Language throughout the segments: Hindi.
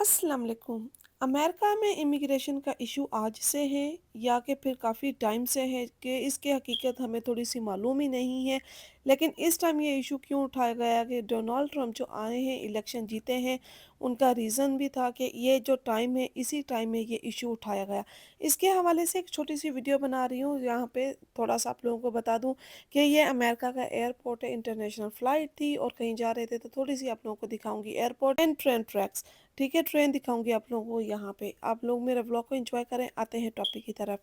अस्सलाम वालेकुम। अमेरिका में इमिग्रेशन का इशू आज से है या कि फिर काफ़ी टाइम से है कि इसकी हकीकत हमें थोड़ी सी मालूम ही नहीं है। लेकिन इस टाइम ये इशू क्यों उठाया गया कि डोनाल्ड ट्रंप जो आए हैं, इलेक्शन जीते हैं, उनका रीज़न भी था कि ये जो टाइम है, इसी टाइम में ये इशू उठाया गया। इसके हवाले से एक छोटी सी वीडियो बना रही हूँ, यहाँ पे थोड़ा सा आप लोगों को बता दूँ कि ये अमेरिका का एयरपोर्ट है, इंटरनेशनल फ़्लाइट थी और कहीं जा रहे थे, तो थोड़ी सी आप लोगों को दिखाऊंगी एयरपोर्ट एंड ट्रेन ट्रैक्स। ठीक है, ट्रेन दिखाऊंगी आप लोगों को यहाँ पे। आप लोग मेरे व्लॉग को एंजॉय करें। आते हैं टॉपिक की तरफ।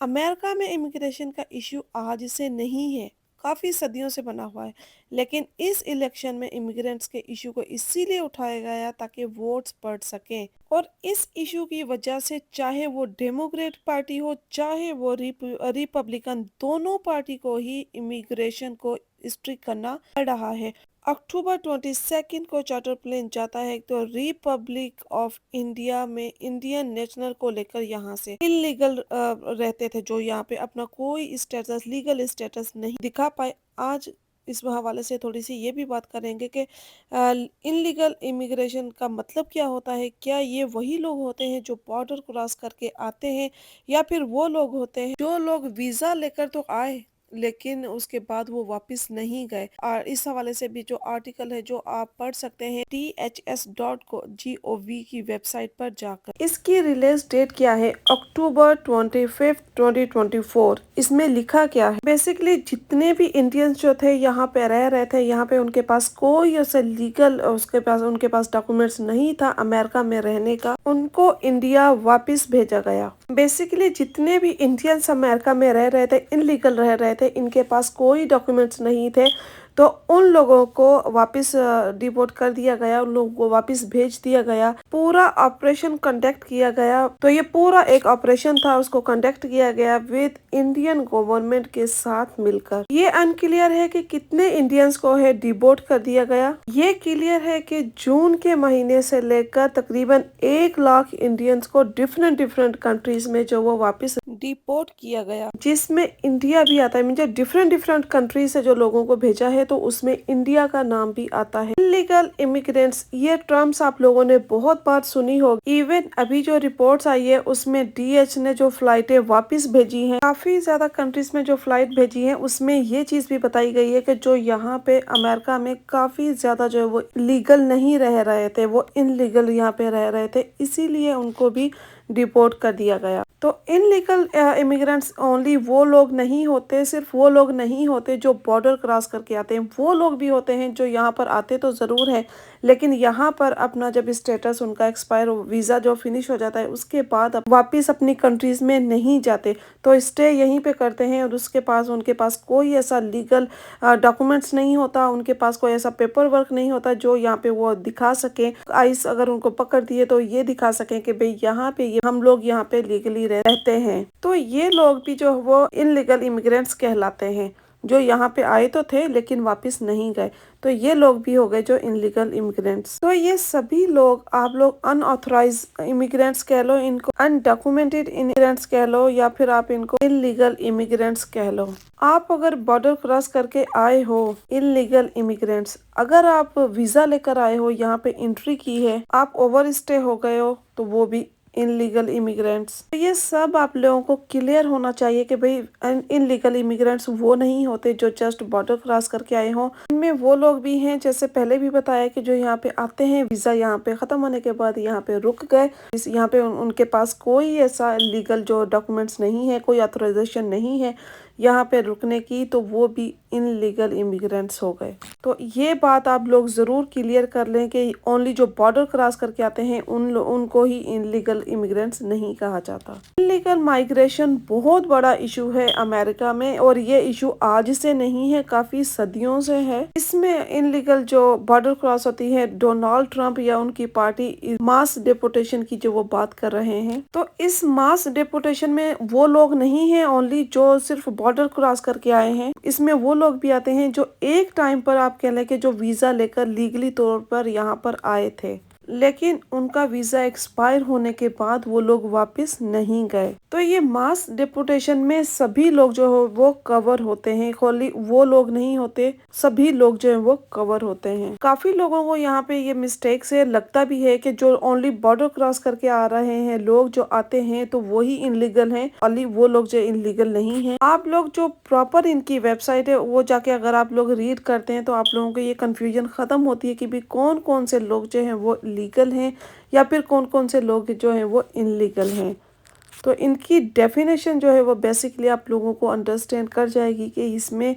अमेरिका में इमिग्रेशन का इश्यू आज से नहीं है, काफ़ी सदियों से बना हुआ है। लेकिन इस इलेक्शन में इमिग्रेंट्स के इशू को इसीलिए उठाया गया ताकि वोट्स पड़ सकें। और इस इशू की वजह से चाहे वो डेमोक्रेट पार्टी हो, चाहे वो रिपब्लिकन, दोनों पार्टी को ही इमिग्रेशन को स्ट्रिक्ट करना पड़ रहा है। अक्टूबर 22 को चार्टर प्लेन जाता है तो रिपब्लिक ऑफ इंडिया में इंडियन नेशनल को लेकर यहाँ से इलीगल रहते थे, जो यहाँ पे अपना कोई स्टेटस, लीगल स्टेटस नहीं दिखा पाए। आज इस हवाले से थोड़ी सी ये भी बात करेंगे कि इनलीगल इमिग्रेशन का मतलब क्या होता है। क्या ये वही लोग होते हैं जो बॉर्डर क्रॉस करके आते हैं, या फिर वो लोग होते हैं जो लोग वीज़ा लेकर तो आए लेकिन उसके बाद वो वापस नहीं गए। और इस हवाले से भी जो आर्टिकल है जो आप पढ़ सकते हैं THS.gov की वेबसाइट पर जाकर। इसकी रिलीज डेट क्या है? अक्टूबर 25, 2024। इसमें लिखा क्या है? बेसिकली जितने भी इंडियंस जो थे यहाँ पे रह रहे थे, यहाँ पे उनके पास कोई ऐसे लीगल उनके पास डॉक्यूमेंट्स नहीं था अमेरिका में रहने का, उनको इंडिया वापस भेजा गया। बेसिकली जितने भी इंडियंस अमेरिका में रह रहे थे, इनलीगल रह रहे थे, इनके पास कोई डॉक्यूमेंट्स नहीं थे, तो उन लोगों को वापस डिपोर्ट कर दिया गया, उन लोगों को वापस भेज दिया गया। पूरा ऑपरेशन कंडक्ट किया गया। तो ये पूरा एक ऑपरेशन था, उसको कंडक्ट किया गया विद इंडियन गवर्नमेंट के साथ मिलकर। ये अनक्लियर है कि कितने इंडियंस को है डिपोर्ट कर दिया गया। ये क्लियर है कि जून के महीने से लेकर तकरीबन 1 लाख इंडियंस को डिफरेंट डिफरेंट कंट्रीज में जो वो वापस डिपोर्ट किया गया, जिसमें इंडिया भी आता है। मुझे डिफरेंट डिफरेंट कंट्री से जो लोगों को भेजा है तो उसमें इंडिया का नाम भी आता है। इलीगल इमिग्रेंट्स, ये टर्म्स आप लोगों ने बहुत बार सुनी होगी। इवन अभी जो रिपोर्ट्स आई है उसमें DH ने जो फ्लाइटें वापस भेजी हैं, काफी ज्यादा कंट्रीज में जो फ्लाइट भेजी है उसमें ये चीज भी बताई गई है कि जो यहाँ पे अमेरिका में काफी ज्यादा जो है वो लीगल नहीं रह रहे थे, वो इनलीगल यहाँ पे रह रहे थे, इसीलिए उनको भी डिपोर्ट कर दिया गया। तो इनलीगल इमिग्रेंट्स ओनली वो लोग नहीं होते, सिर्फ वो लोग नहीं होते जो बॉर्डर क्रॉस करके आते हैं, वो लोग भी होते हैं जो यहाँ पर आते तो ज़रूर है लेकिन यहाँ पर अपना जब स्टेटस उनका एक्सपायर, वीज़ा जो फिनिश हो जाता है उसके बाद वापस अपनी कंट्रीज़ में नहीं जाते, तो स्टे यहीं पे करते हैं। और उनके पास कोई ऐसा लीगल डॉक्यूमेंट्स नहीं होता, उनके पास कोई ऐसा पेपर वर्क नहीं होता जो यहाँ पे वो दिखा सके। आइस अगर उनको पकड़ दिए तो ये दिखा सकें कि भाई यहाँ पे हम लोग यहाँ पे लीगली रहते हैं। तो ये लोग भी जो वो इनलीगल इमिग्रेंट्स कहलाते हैं, जो यहाँ पे आए तो थे लेकिन वापस नहीं गए, तो ये लोग भी हो गए जो इनलीगल इमिग्रेंट्स। तो ये सभी लोग, आप लोग अनऑथराइज इमिग्रेंट्स कह लो, इनको अनडॉक्यूमेंटेड इमिग्रेंट्स कह लो, या फिर आप इनको इनलीगल इमिग्रेंट्स कह लो। आप अगर बॉर्डर क्रॉस करके आए हो, इनलीगल इमिग्रेंट्स, अगर आप वीजा लेकर आए हो, यहाँ पे एंट्री की है, आप ओवर स्टे हो गए हो, तो वो भी इनलीगल इमिग्रेंट्स। तो ये सब आप लोगों को क्लियर होना चाहिए कि भाई इनलीगल इमिग्रेंट्स वो नहीं होते जो जस्ट बॉर्डर क्रॉस करके आए हों। इनमें वो लोग भी हैं, जैसे पहले भी बताया, कि जो यहाँ पे आते हैं, वीजा यहाँ पे खत्म होने के बाद यहाँ पे रुक गए, यहाँ पे उनके पास कोई ऐसा लीगल जो डॉक्यूमेंट्स नहीं है, कोई ऑथराइजेशन नहीं है यहाँ पे रुकने की, तो वो भी इनलीगल इमिग्रेंट्स हो गए। तो ये बात आप लोग ज़रूर क्लियर कर लें कि ओनली जो बॉर्डर क्रॉस करके आते हैं उनको ही इनलीगल इमिग्रेंट्स नहीं कहा जाता। इनलीगल माइग्रेशन बहुत बड़ा इशू है अमेरिका में, और ये इशू आज से नहीं है, काफ़ी सदियों से है। इसमें इनलीगल जो बॉर्डर क्रॉस होती है, डोनाल्ड ट्रंप या उनकी पार्टी मास डिपोर्टेशन की जो वो बात कर रहे हैं, तो इस मास डिपोर्टेशन में वो लोग नहीं है ओनली जो सिर्फ बॉर्डर क्रॉस करके आए हैं, इसमें वो लोग भी आते हैं जो एक टाइम पर आप कह लें कि जो वीजा लेकर लीगली तौर पर यहाँ पर आए थे। लेकिन उनका वीजा एक्सपायर होने के बाद वो लोग वापस नहीं गए। तो ये मास डिपोर्टेशन में सभी लोग जो है वो कवर होते हैं, खाली वो लोग नहीं होते, सभी लोग जो है वो कवर होते हैं। काफी लोगों को यहाँ पे ये मिस्टेक से लगता भी है कि जो ओनली बॉर्डर क्रॉस करके आ रहे हैं लोग जो आते हैं तो वो ही इनलीगल हैं, ओनली वो लोग जो इनलीगल नहीं हैं। आप लोग जो प्रॉपर इनकी वेबसाइट है वो जाके अगर आप लोग रीड करते हैं तो आप लोगों को ये कंफ्यूजन खत्म होती है कि भी कौन कौन से लोग जो हैं वो लीगल हैं या फिर कौन कौन से लोग जो हैं वो इनलीगल हैं। तो इनकी डेफिनेशन जो है वो बेसिकली आप लोगों को अंडरस्टैंड कर जाएगी कि इसमें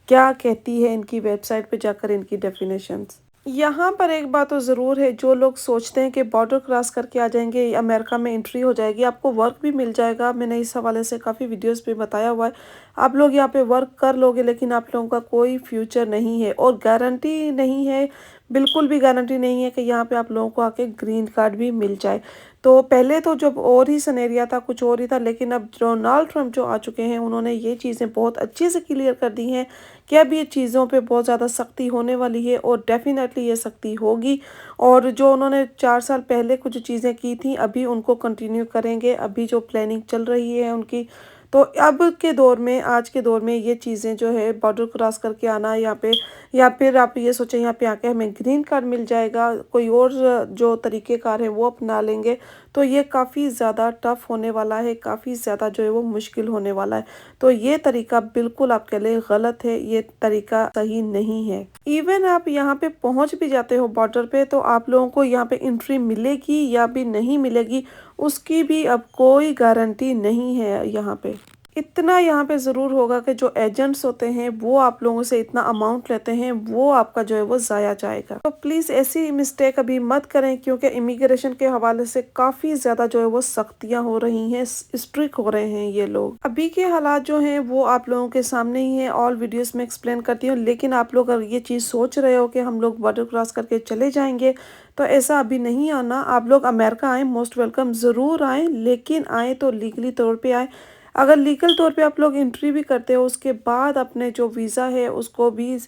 क्या कहती है इनकी वेबसाइट पे जाकर इनकी डेफिनेशंस। यहाँ पर एक बात तो ज़रूर है, जो लोग सोचते हैं कि बॉर्डर क्रॉस करके आ जाएंगे अमेरिका में एंट्री हो जाएगी, आपको वर्क भी मिल जाएगा। मैंने इस हवाले से काफ़ी वीडियोस पे बताया हुआ है। आप लोग यहाँ पे वर्क कर लोगे लेकिन आप लोगों का कोई फ्यूचर नहीं है और गारंटी नहीं है, बिल्कुल भी गारंटी नहीं है कि यहाँ पे आप लोगों को आके ग्रीन कार्ड भी मिल जाए। तो पहले तो जब और ही सिनेरिया था, कुछ और ही था, लेकिन अब डोनाल्ड ट्रंप जो आ चुके हैं उन्होंने ये चीज़ें बहुत अच्छे से क्लियर कर दी हैं कि अब ये चीज़ों पे बहुत ज़्यादा सख्ती होने वाली है और डेफिनेटली ये सख्ती होगी। और जो उन्होंने 4 साल पहले कुछ चीज़ें की थी अभी उनको कंटिन्यू करेंगे, अभी जो प्लानिंग चल रही है उनकी। तो अब के दौर में, आज के दौर में ये चीज़ें जो है बॉर्डर क्रॉस करके आना यहाँ पे, या फिर आप ये सोचें यहाँ पे आके हमें ग्रीन कार्ड मिल जाएगा, कोई और जो तरीक़ेकार है वो अपना लेंगे, तो ये काफ़ी ज़्यादा टफ होने वाला है, काफ़ी ज़्यादा जो है वो मुश्किल होने वाला है। तो ये तरीका बिल्कुल आपके लिए गलत है, ये तरीका सही नहीं है। इवन आप यहाँ पे पहुँच भी जाते हो बॉर्डर पे तो आप लोगों को यहाँ पे एंट्री मिलेगी या भी नहीं मिलेगी, उसकी भी अब कोई गारंटी नहीं है यहाँ पे। इतना यहाँ पे ज़रूर होगा कि जो एजेंट्स होते हैं वो आप लोगों से इतना अमाउंट लेते हैं, वो आपका जो है वो ज़ाया जाएगा। तो प्लीज़ ऐसी मिस्टेक अभी मत करें, क्योंकि इमिग्रेशन के हवाले से काफ़ी ज़्यादा जो है वो सख्तियाँ हो रही हैं, स्ट्रिक्ट हो रहे हैं ये लोग। अभी के हालात जो हैं वो आप लोगों के सामने ही है, ऑल वीडियोस में एक्सप्लेन करती हूँ। लेकिन आप लोग अगर ये चीज़ सोच रहे हो कि हम लोग बॉर्डर क्रॉस करके चले जाएंगे, तो ऐसा अभी नहीं आना। आप लोग अमेरिका आएँ, मोस्ट वेलकम, ज़रूर आएँ, लेकिन आएँ तो लीगली तौर पे आएँ। अगर लीगल तौर पे आप लोग एंट्री भी करते हो उसके बाद अपने जो वीज़ा है उसको भी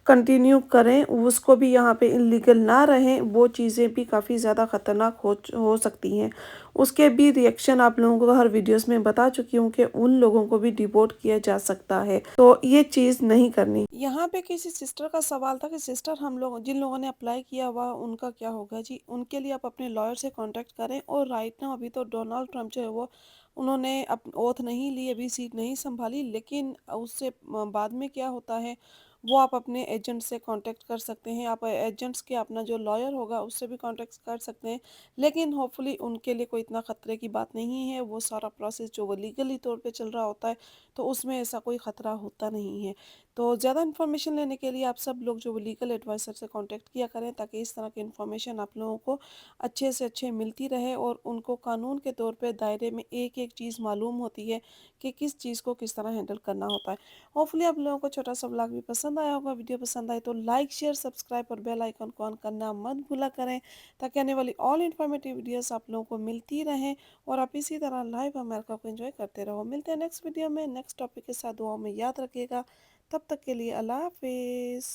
कंटिन्यू करें, उसको भी यहाँ पे इलीगल ना रहें, वो चीज़ें भी काफ़ी ज़्यादा ख़तरनाक हो सकती हैं। उसके भी रिएक्शन आप लोगों को हर वीडियोस में बता चुकी हूँ कि उन लोगों को भी डिपोर्ट किया जा सकता है, तो ये चीज़ नहीं करनी। यहाँ पे किसी सिस्टर का सवाल था कि सिस्टर हम लोग जिन लोगों ने अप्लाई किया हुआ उनका क्या होगा जी, उनके लिए आप अपने लॉयर से कांटेक्ट करें। और राइट नाउ अभी तो डोनाल्ड ट्रंप जो है वो, उन्होंने अप ओथ नहीं ली, अभी सीट नहीं संभाली, लेकिन उससे बाद में क्या होता है वो आप अपने एजेंट से कांटेक्ट कर सकते हैं। आप एजेंट्स के अपना जो लॉयर होगा उससे भी कांटेक्ट कर सकते हैं, लेकिन होपफुली उनके लिए कोई इतना ख़तरे की बात नहीं है। वो सारा प्रोसेस जो वो लीगली तौर पे चल रहा होता है, तो उसमें ऐसा कोई ख़तरा होता नहीं है। तो ज़्यादा इन्फॉर्मेशन लेने के लिए आप सब लोग जो लीगल एडवाइज़र से कांटेक्ट किया करें, ताकि इस तरह की इन्फॉर्मेशन आप लोगों को अच्छे से अच्छे मिलती रहे और उनको कानून के तौर पे दायरे में एक एक चीज़ मालूम होती है कि किस चीज़ को किस तरह हैंडल करना होता है। होपफुली आप लोगों को छोटा सा व्लॉग भी पसंद आया होगा। वीडियो पसंद आए तो लाइक, शेयर, सब्सक्राइब और बेल आइकन को ऑन करना मत भूला करें, ताकि आने वाली ऑल इन्फॉर्मेटिव वीडियोस आप लोगों को मिलती रहें और आप इसी तरह लाइव अमेरिका को एंजॉय करते रहो। मिलते हैं नेक्स्ट वीडियो में नेक्स्ट टॉपिक के साथ। दुआओं में याद रखिएगा। तब तक के लिए अल्लाह हाफिज़।